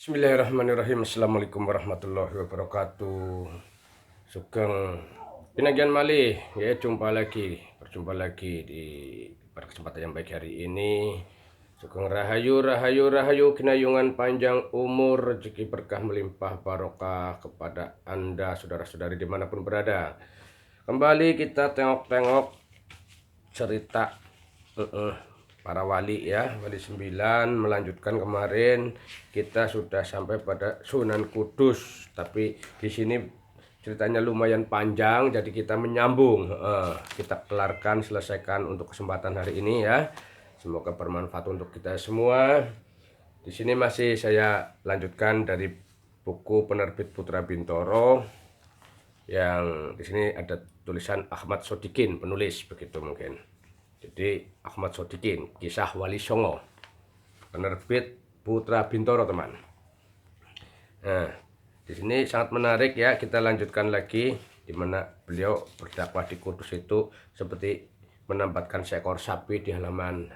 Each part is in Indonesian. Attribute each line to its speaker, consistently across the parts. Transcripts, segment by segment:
Speaker 1: Bismillahirrahmanirrahim. Assalamualaikum warahmatullahi wabarakatuh. Sugeng pinagian malih ya, berjumpa lagi pada kesempatan yang baik hari ini. Sugeng rahayu rahayu rahayu, kinayungan panjang umur, rezeki berkah melimpah barokah kepada Anda saudara-saudari dimanapun berada. Kembali kita tengok-tengok cerita para wali ya, wali 9, melanjutkan kemarin kita sudah sampai pada Sunan Kudus, tapi di sini ceritanya lumayan panjang jadi kita menyambung, kita kelarkan, selesaikan untuk kesempatan hari ini ya. Semoga bermanfaat untuk kita semua. Di sini masih saya lanjutkan dari buku penerbit Putra Bintoro, yang di sini ada tulisan Ahmad Sodikin penulis, begitu mungkin. Jadi Ahmad Sodikin, Kisah Wali Songo, penerbit Putra Bintoro, teman. Nah, di sini sangat menarik ya, kita lanjutkan lagi di mana beliau berdakwah di Kudus itu seperti menempatkan seekor sapi di halaman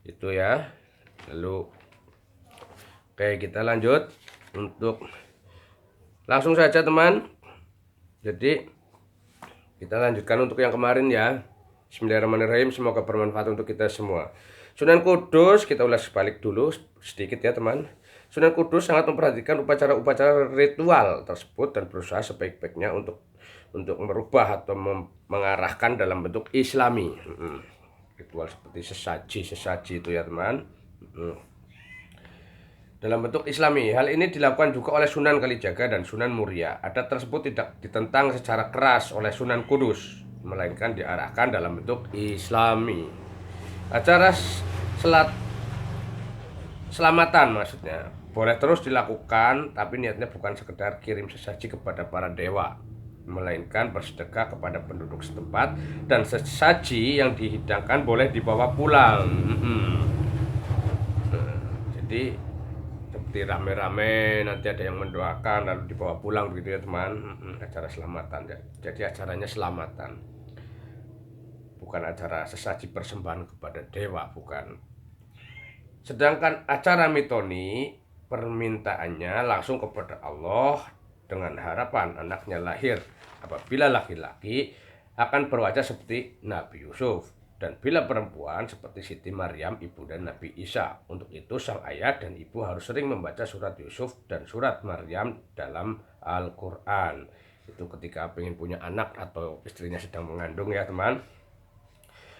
Speaker 1: itu ya. Lalu oke, kita lanjut untuk langsung saja, teman. Jadi kita lanjutkan untuk yang kemarin ya. Bismillahirrahmanirrahim, semoga bermanfaat untuk kita semua. Sunan Kudus, kita ulas balik dulu sedikit ya, teman. Sunan Kudus sangat memperhatikan upacara-upacara ritual tersebut dan berusaha sebaik-baiknya untuk merubah atau mengarahkan dalam bentuk Islami. Ritual seperti sesaji itu ya, teman. Dalam bentuk Islami. Hal ini dilakukan juga oleh Sunan Kalijaga dan Sunan Muria. Adat tersebut tidak ditentang secara keras oleh Sunan Kudus, melainkan diarahkan dalam bentuk Islami. Acara selamatan maksudnya boleh terus dilakukan, tapi niatnya bukan sekedar kirim sesaji kepada para dewa, melainkan bersedekah kepada penduduk setempat, dan sesaji yang dihidangkan boleh dibawa pulang. Jadi seperti rame-rame, nanti ada yang mendoakan lalu dibawa pulang begitu ya, teman. Acara selamatan ya. Jadi acaranya selamatan, bukan acara sesaji persembahan kepada dewa, bukan. Sedangkan acara mitoni, permintaannya langsung kepada Allah dengan harapan anaknya lahir apabila laki-laki akan berwajah seperti Nabi Yusuf, dan bila perempuan seperti Siti Maryam, ibu dan Nabi Isa. Untuk itu sang ayah dan ibu harus sering membaca surat Yusuf dan surat Maryam dalam Al-Quran. Itu ketika ingin punya anak atau istrinya sedang mengandung ya, teman.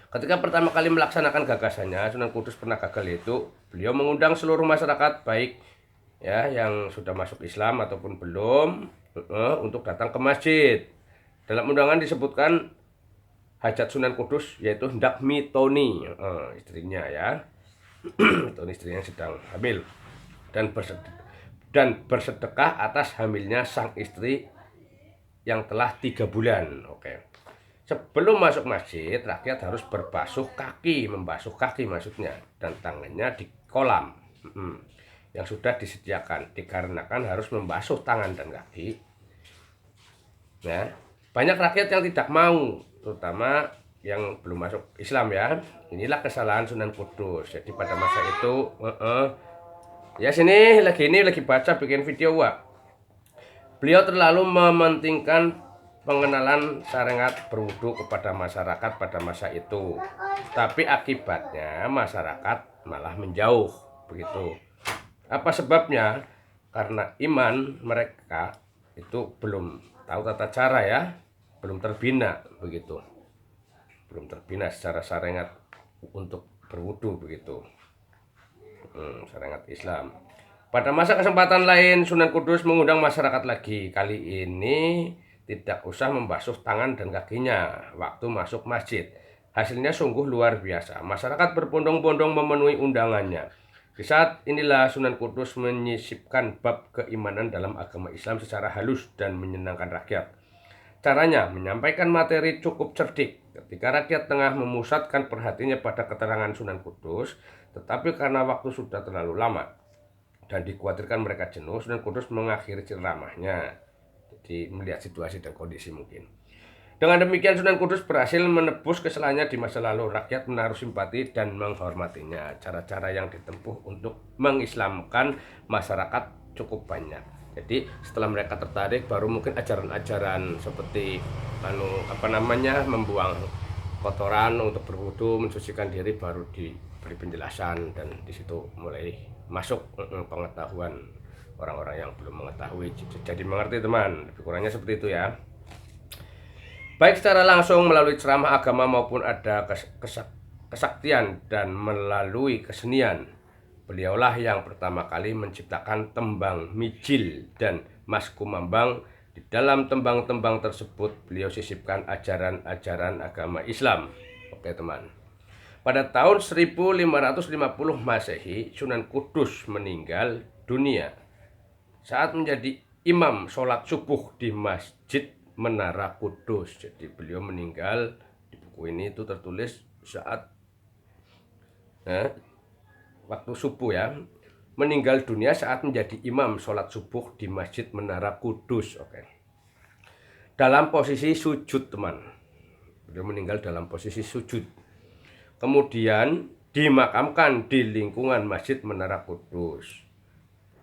Speaker 1: Ketika pertama kali melaksanakan gagasannya, Sunan Kudus pernah gagal, yaitu beliau mengundang seluruh masyarakat baik ya yang sudah masuk Islam ataupun belum, untuk datang ke masjid. Dalam undangan disebutkan hajat Sunan Kudus, yaitu hendak mitoni istrinya ya. Mitoni istrinya sedang hamil, dan bersedekah atas hamilnya sang istri yang telah 3 bulan. Oke. Sebelum masuk masjid, rakyat harus membasuh kaki maksudnya, dan tangannya di kolam yang sudah disediakan, dikarenakan harus membasuh tangan dan kaki. Nah, banyak rakyat yang tidak mau, terutama yang belum masuk Islam ya. Inilah kesalahan Sunan Kudus. Jadi pada masa itu, ya sini lagi baca bikin video wah. Beliau terlalu mementingkan pengenalan syariat berwudu kepada masyarakat pada masa itu, tapi akibatnya masyarakat malah menjauh begitu. Apa sebabnya? Karena iman mereka itu belum tahu tata cara ya, belum terbina begitu, belum terbina secara syariat untuk berwudu begitu, syariat Islam. Pada masa kesempatan lain, Sunan Kudus mengundang masyarakat lagi. Kali ini tidak usah membasuh tangan dan kakinya waktu masuk masjid. Hasilnya sungguh luar biasa. Masyarakat berbondong-bondong memenuhi undangannya. Di saat inilah Sunan Kudus menyisipkan bab keimanan dalam agama Islam secara halus dan menyenangkan rakyat. Caranya menyampaikan materi cukup cerdik ketika rakyat tengah memusatkan perhatiannya pada keterangan Sunan Kudus, tetapi karena waktu sudah terlalu lama dan dikhawatirkan mereka jenuh, Sunan Kudus mengakhiri ceramahnya. Jadi melihat situasi dan kondisi mungkin. Dengan demikian Sunan Kudus berhasil menebus kesalahannya di masa lalu. Rakyat menaruh simpati dan menghormatinya. Cara-cara yang ditempuh untuk mengislamkan masyarakat cukup banyak. Jadi setelah mereka tertarik, baru mungkin ajaran-ajaran seperti membuang kotoran untuk berwudu, mensucikan diri, baru diberi penjelasan, dan di situ mulai masuk pengetahuan orang-orang yang belum mengetahui. Jadi mengerti teman, lebih kurangnya seperti itu ya. Baik secara langsung melalui ceramah agama maupun ada kesaktian dan melalui kesenian. Beliaulah yang pertama kali menciptakan tembang mijil dan mas kumambang. Di dalam tembang-tembang tersebut beliau sisipkan ajaran-ajaran agama Islam. Oke teman. Pada tahun 1550 Masehi, Sunan Kudus meninggal dunia saat menjadi imam sholat subuh di Masjid Menara Kudus. Jadi beliau meninggal, di buku ini itu tertulis saat waktu subuh ya, meninggal dunia saat menjadi imam sholat subuh di Masjid Menara Kudus. Oke. Dalam posisi sujud teman, beliau meninggal dalam posisi sujud. Kemudian dimakamkan di lingkungan Masjid Menara Kudus.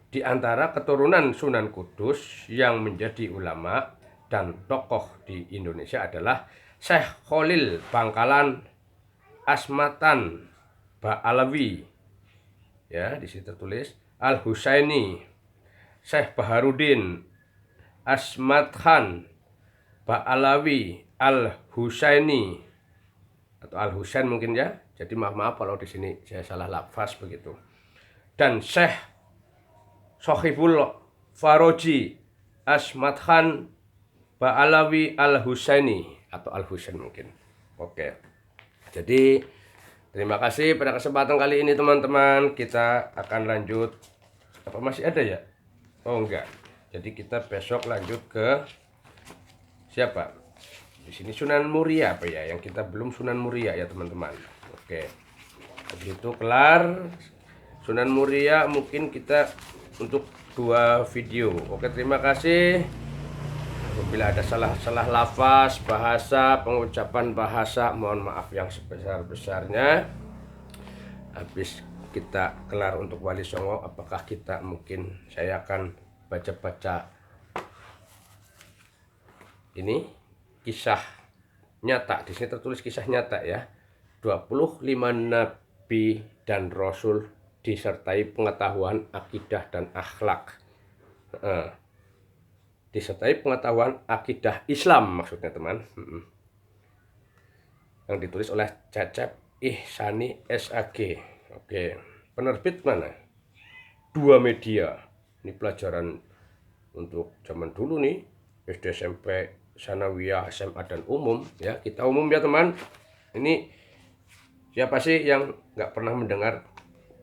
Speaker 1: Di antara keturunan Sunan Kudus yang menjadi ulama dan tokoh di Indonesia adalah Syekh Khalil Bangkalan Asmatan Ba'alawi. Ya, di situ tertulis Al-Husaini, Syekh Baharudin Asmat Khan Ba'alawi Al-Husaini atau Al-Husain mungkin ya. Jadi maaf kalau di sini saya salah lafaz begitu. Dan Syekh Sohibul Faroji Asmat Khan Ba'alawi Al-Husaini atau Al-Husain mungkin. Oke. Jadi terima kasih pada kesempatan kali ini teman-teman. Kita akan lanjut. Apa masih ada ya? Oh enggak. Jadi kita besok lanjut ke siapa? Di sini Sunan Muria apa ya? Yang kita belum Sunan Muria ya teman-teman. Oke. Habis itu kelar Sunan Muria, mungkin kita untuk 2 video. Oke, terima kasih. Apabila ada salah-salah lafaz, bahasa, pengucapan bahasa, mohon maaf yang sebesar-besarnya. Habis kita kelar untuk Wali Songo, apakah kita mungkin saya akan baca-baca ini kisah nyata. Di sini tertulis kisah nyata ya. 25 nabi dan rasul disertai pengetahuan akidah dan akhlak. Disertai pengetahuan akidah Islam maksudnya teman. Yang ditulis oleh Cecep Ihsani SAG. Oke, penerbit mana? 2 Media. Ini pelajaran untuk zaman dulu nih, SD, SMP, sanawiyah, SMA dan umum ya. Kita umum ya teman. Ini siapa sih yang nggak pernah mendengar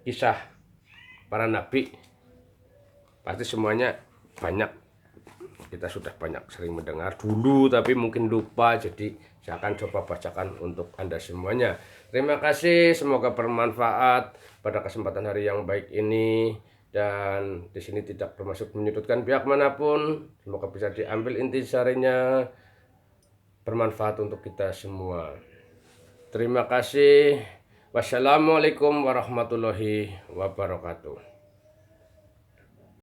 Speaker 1: kisah para nabi? Pasti semuanya banyak. Kita sudah banyak sering mendengar dulu tapi mungkin lupa, jadi saya akan coba bacakan untuk Anda semuanya. Terima kasih, semoga bermanfaat pada kesempatan hari yang baik ini, dan di sini tidak bermaksud menyudutkan pihak manapun. Semoga bisa diambil intisarinya, bermanfaat untuk kita semua. Terima kasih. Wassalamualaikum warahmatullahi wabarakatuh.